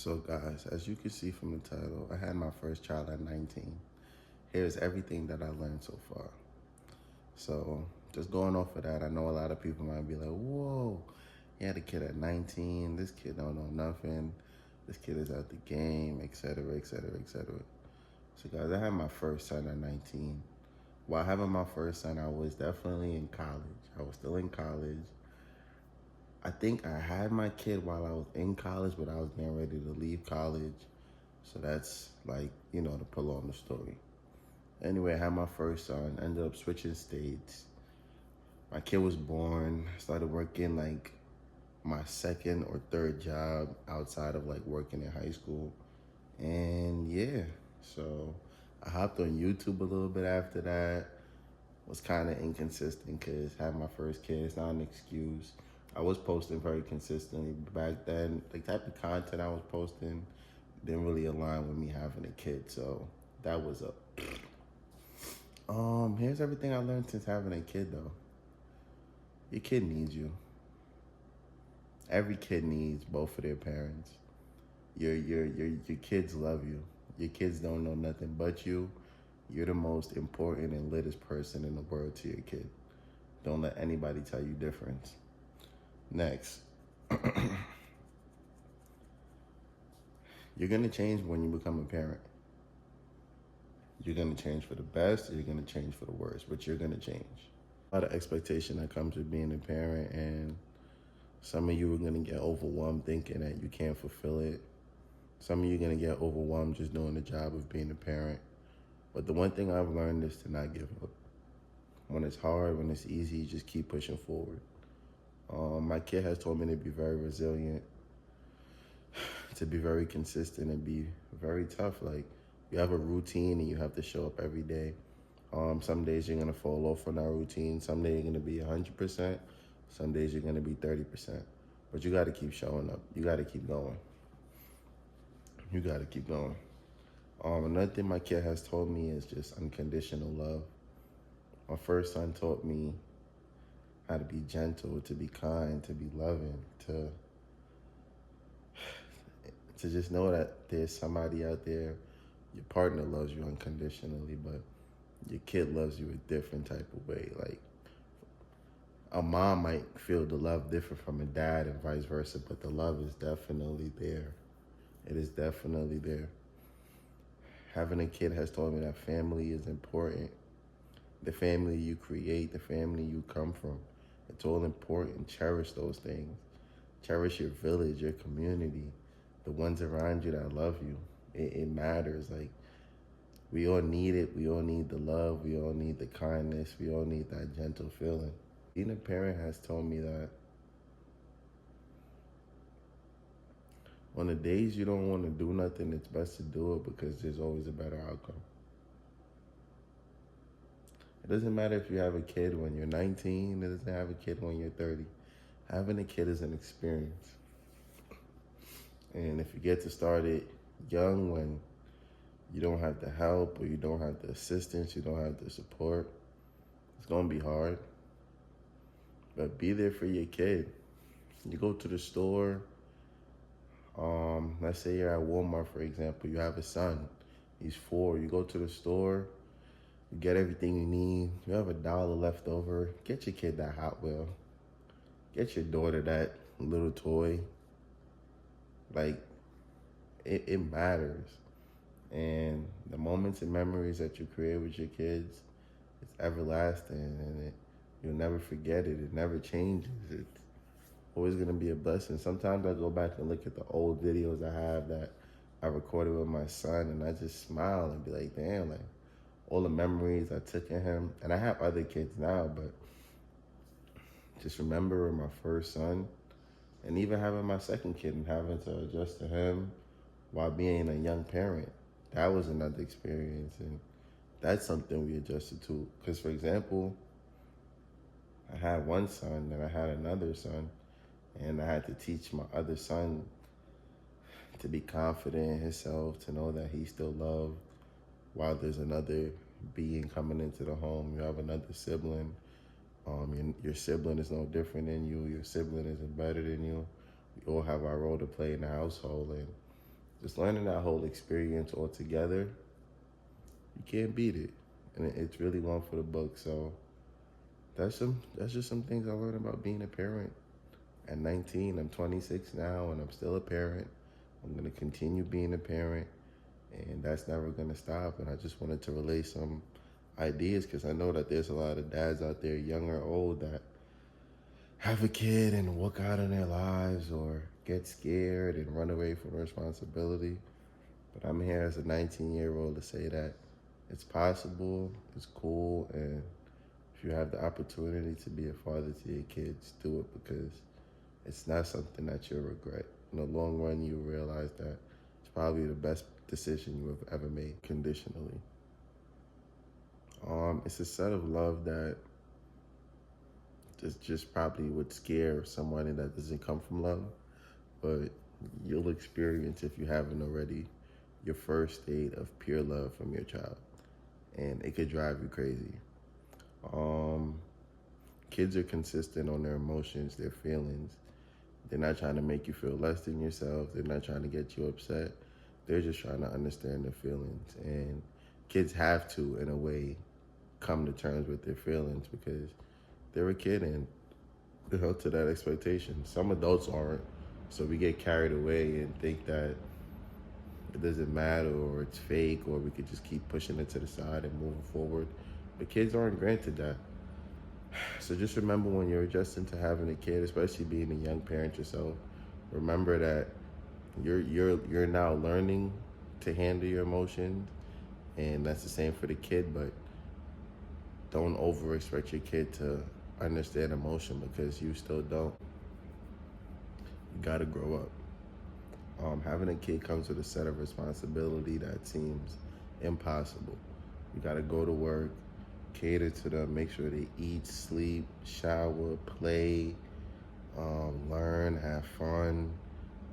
So guys, as you can see from the title, I had my first child at 19. Here's everything that I learned so far. So just going off of that, I know a lot of people might be like, whoa, he had a kid at 19. This kid don't know nothing. This kid is out the game, etc., etc., etc. So guys, I had my first son at 19. While having my first son, I was definitely in college. I was still in college. I think I had my kid while I was in college, but I was getting ready to leave college. So that's like, to prolong the story. Anyway, I had my first son, ended up switching states. My kid was born, started working like my second or third job outside of like working in high school. And yeah, so I hopped on YouTube a little bit after that. Was kind of inconsistent because having my first kid is not an excuse. I was posting very consistently back then. The type of content I was posting didn't really align with me having a kid, so that was up. Here's everything I learned since having a kid though. Your kid needs you. Every kid needs both of their parents. Your kids love you. Your kids don't know nothing but you. You're the most important and littest person in the world to your kid. Don't let anybody tell you different. Next. You're gonna change when you become a parent. You're gonna change for the best, or you're gonna change for the worst, but you're gonna change. A lot of expectation that comes with being a parent, and some of you are gonna get overwhelmed thinking that you can't fulfill it. Some of you are gonna get overwhelmed just doing the job of being a parent. But the one thing I've learned is to not give up. When it's hard, when it's easy, just keep pushing forward. My kid has told me to be very resilient, to be very consistent, and be very tough. Like, you have a routine and you have to show up every day. Some days you're gonna fall off on that routine. Some days you're gonna be 100%. Some days you're gonna be 30%. But you gotta keep showing up. You gotta keep going. You gotta keep going. Another thing my kid has told me is just unconditional love. My first son taught me how to be gentle, to be kind, to be loving, to just know that there's somebody out there. Your partner loves you unconditionally, but your kid loves you a different type of way. Like, a mom might feel the love different from a dad and vice versa, but the love is definitely there. It is definitely there. Having a kid has taught me that family is important. The family you create, the family you come from, it's all important. Cherish those things. Cherish your village, your community, the ones around you that love you. It matters. Like, we all need it. We all need the love. We all need the kindness. We all need that gentle feeling. Being a parent has told me that on the days you don't want to do nothing, it's best to do it because there's always a better outcome. It doesn't matter if you have a kid when you're 19, it doesn't have a kid when you're 30. Having a kid is an experience. And if you get to start it young, when you don't have the help or you don't have the assistance, you don't have the support, it's gonna be hard. But be there for your kid. You go to the store, let's say you're at Walmart, for example, you have a son, he's 4, you go to the store, you get everything you need, you have $1 left over, get your kid that Hot Wheel, get your daughter that little toy. Like, it matters. And the moments and memories that you create with your kids, it's everlasting, and you'll never forget it. It never changes. It's always gonna be a blessing. Sometimes I go back and look at the old videos I have that I recorded with my son, and I just smile and be like, damn, like, all the memories I took in him. And I have other kids now, but just remembering my first son and even having my second kid and having to adjust to him while being a young parent, that was another experience. And that's something we adjusted to. Because, for example, I had one son and I had another son, and I had to teach my other son to be confident in himself, to know that he's still loved while there's another being coming into the home. You have another sibling. Your sibling is no different than you. Your sibling isn't better than you. We all have our role to play in the household, and Just learning that whole experience all together, you can't beat it. And it's really one for the book. So that's just some things I learned about being a parent. At 19, I'm 26 now, and I'm still a parent. I'm gonna continue being a parent, and that's never gonna stop. And I just wanted to relay some ideas because I know that there's a lot of dads out there, young or old, that have a kid and walk out in their lives or get scared and run away from responsibility. But I'm here as a 19-year-old to say that it's possible, it's cool, and if you have the opportunity to be a father to your kids, do it because it's not something that you'll regret. In the long run, you realize that it's probably the best decision you have ever made conditionally. It's a set of love that just probably would scare someone that doesn't come from love, but you'll experience, if you haven't already, your first state of pure love from your child, and it could drive you crazy. Um, Kids are consistent on their emotions, their feelings. They're not trying to make you feel less than yourself. They're not trying to get you upset. They're just trying to understand their feelings. And kids have to, in a way, come to terms with their feelings because they're a kid and they're held to that expectation. Some adults aren't. So we get carried away and think that it doesn't matter or it's fake or we could just keep pushing it to the side and moving forward. But kids aren't granted that. So just remember when you're adjusting to having a kid, especially being a young parent yourself, remember that you're now learning to handle your emotions, and that's the same for the kid. But don't over expect your kid to understand emotion because you still don't. You gotta grow up. Having a kid comes with a set of responsibility that seems impossible. You gotta go to work, cater to them, make sure they eat, sleep, shower, play, learn, have fun,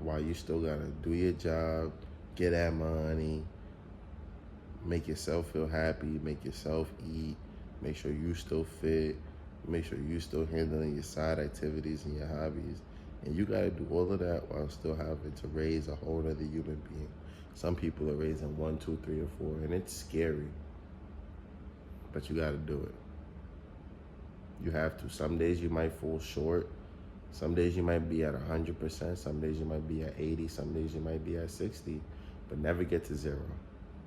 while you still gotta do your job, get that money, make yourself feel happy, make yourself eat, make sure you still fit, make sure you still handling your side activities and your hobbies. And you gotta do all of that while still having to raise a whole other human being. Some people are raising 1, 2, 3, or 4, and it's scary. But you gotta do it. You have to. Some days you might fall short. Some days you might be at 100%. Some days you might be at 80. Some days you might be at 60. But never get to 0.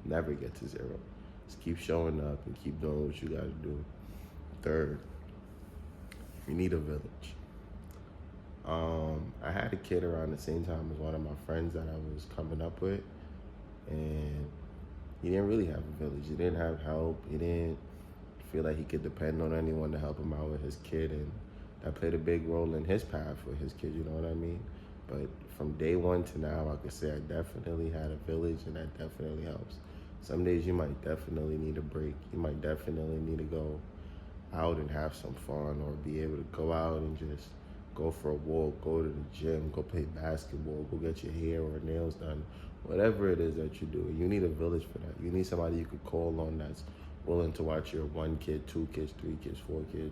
Never get to 0. Just keep showing up and keep doing what you gotta do. Third, you need a village. I had a kid around the same time as one of my friends that I was coming up with, and he didn't really have a village. He didn't have help. He didn't feel like he could depend on anyone to help him out with his kid, and that played a big role in his path with his kid, you know what I mean? But from day one to now, I could say I definitely had a village, and that definitely helps. Some days you might definitely need a break. You might definitely need to go out and have some fun, or be able to go out and just go for a walk, go to the gym, go play basketball, go get your hair or nails done, whatever it is that you do. You need a village for that. You need somebody you could call on that's willing to watch your 1 kid, 2 kids, 3 kids, 4 kids.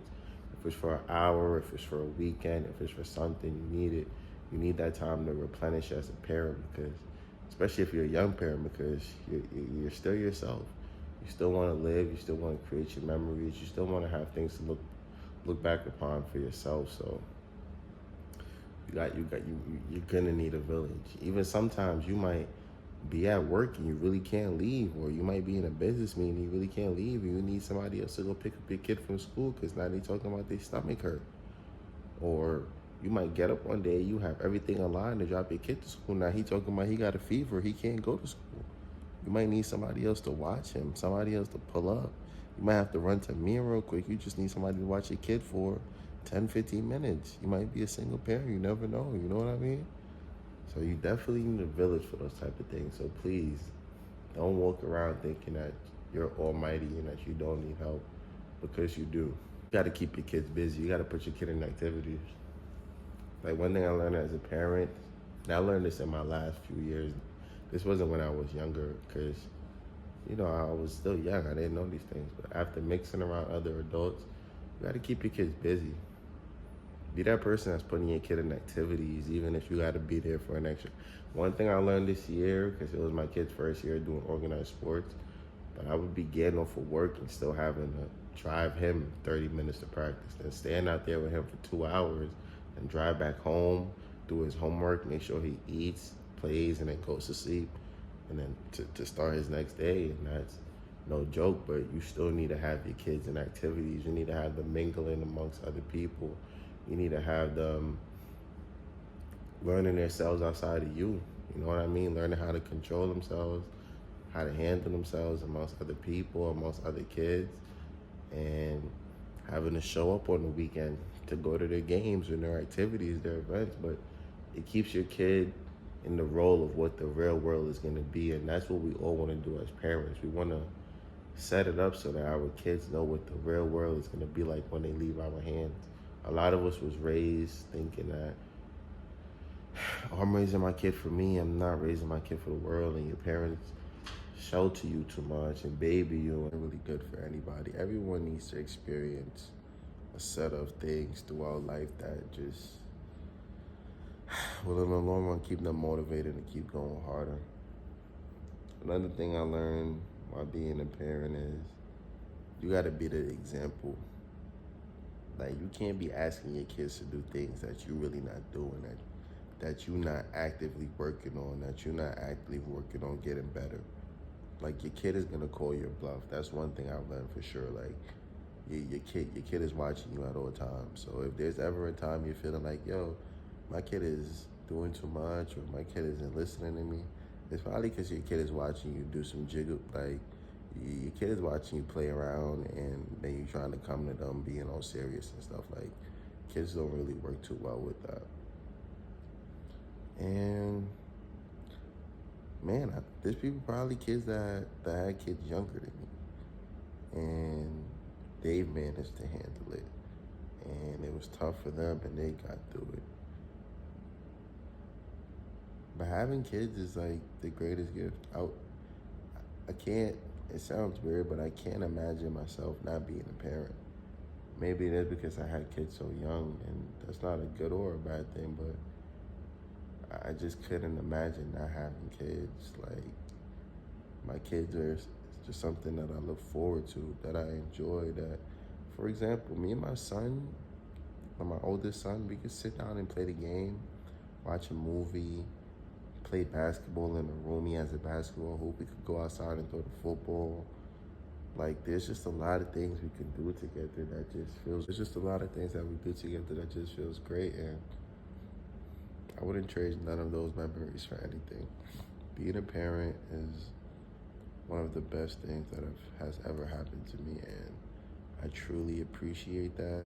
If it's for an hour, if it's for a weekend, if it's for something, you need it. You need that time to replenish as a parent, because, especially if you're a young parent, because you're still yourself. You still want to live. You still want to create your memories. You still want to have things to look back upon for yourself. So you're gonna need a village. Even sometimes you might be at work and you really can't leave, or you might be in a business meeting and you really can't leave, and you need somebody else to go pick up your kid from school because now they talking about their stomach hurt. Or you might get up one day, you have everything aligned to drop your kid to school. Now he talking about he got a fever, he can't go to school. You might need somebody else to watch him, somebody else to pull up. You might have to run to me real quick. You just need somebody to watch your kid for 10, 15 minutes. You might be a single parent. You never know. You know what I mean? So you definitely need a village for those type of things. So please, don't walk around thinking that you're almighty and that you don't need help, because you do. You got to keep your kids busy. You got to put your kid in activities. Like, one thing I learned as a parent, and I learned this in my last few years. This wasn't when I was younger, because, I was still young. I didn't know these things. But after mixing around other adults, you got to keep your kids busy. Be that person that's putting your kid in activities, even if you got to be there for an extra. One thing I learned this year, because it was my kid's first year doing organized sports, but I would be getting off of work and still having to drive him 30 minutes to practice, then stand out there with him for 2 hours and drive back home, do his homework, make sure he eats, plays, and then goes to sleep, and then to start his next day. And that's no joke, but you still need to have your kids in activities. You need to have them mingling amongst other people. You need to have them learning themselves outside of you. You know what I mean? Learning how to control themselves, how to handle themselves amongst other people, amongst other kids, and having to show up on the weekend to go to their games and their activities, their events. But it keeps your kid in the role of what the real world is going to be. And that's what we all want to do as parents. We want to set it up so that our kids know what the real world is going to be like when they leave our hands. A lot of us was raised thinking that, oh, I'm raising my kid for me, I'm not raising my kid for the world, and your parents shelter you too much and baby you. It's really good for anybody. Everyone needs to experience a set of things throughout life that just will in the long run keep them motivated and keep going harder. Another thing I learned while being a parent is you gotta be the example. Like, you can't be asking your kids to do things that you really not doing, that you're not actively working on, that you're not actively working on getting better. Like, your kid is gonna call your bluff. That's one thing I've learned for sure. Like, your kid is watching you at all times. So if there's ever a time you're feeling like, yo, my kid is doing too much, or my kid isn't listening to me, it's probably because your kid is watching you do some jiggle. Like, your kid is watching you play around, and then you trying to come to them being all serious and stuff. Like, kids don't really work too well with that. And man, there's people, probably kids that had kids younger than me, and they've managed to handle it, and it was tough for them, and they got through it. But having kids is like the greatest gift. I can't, it sounds weird, but I can't imagine myself not being a parent. Maybe it is because I had kids so young, and that's not a good or a bad thing, but I just couldn't imagine not having kids. Like, my kids are just something that I look forward to, that I enjoy. That, for example, me and my son, or my oldest son, we could sit down and play the game, watch a movie, play basketball in the room. He has a basketball hoop. We could go outside and throw the football. Like, there's just a lot of things we can do together that just feels, there's just a lot of things that we do together that just feels great. And I wouldn't trade none of those memories for anything. Being a parent is one of the best things that has ever happened to me, and I truly appreciate that.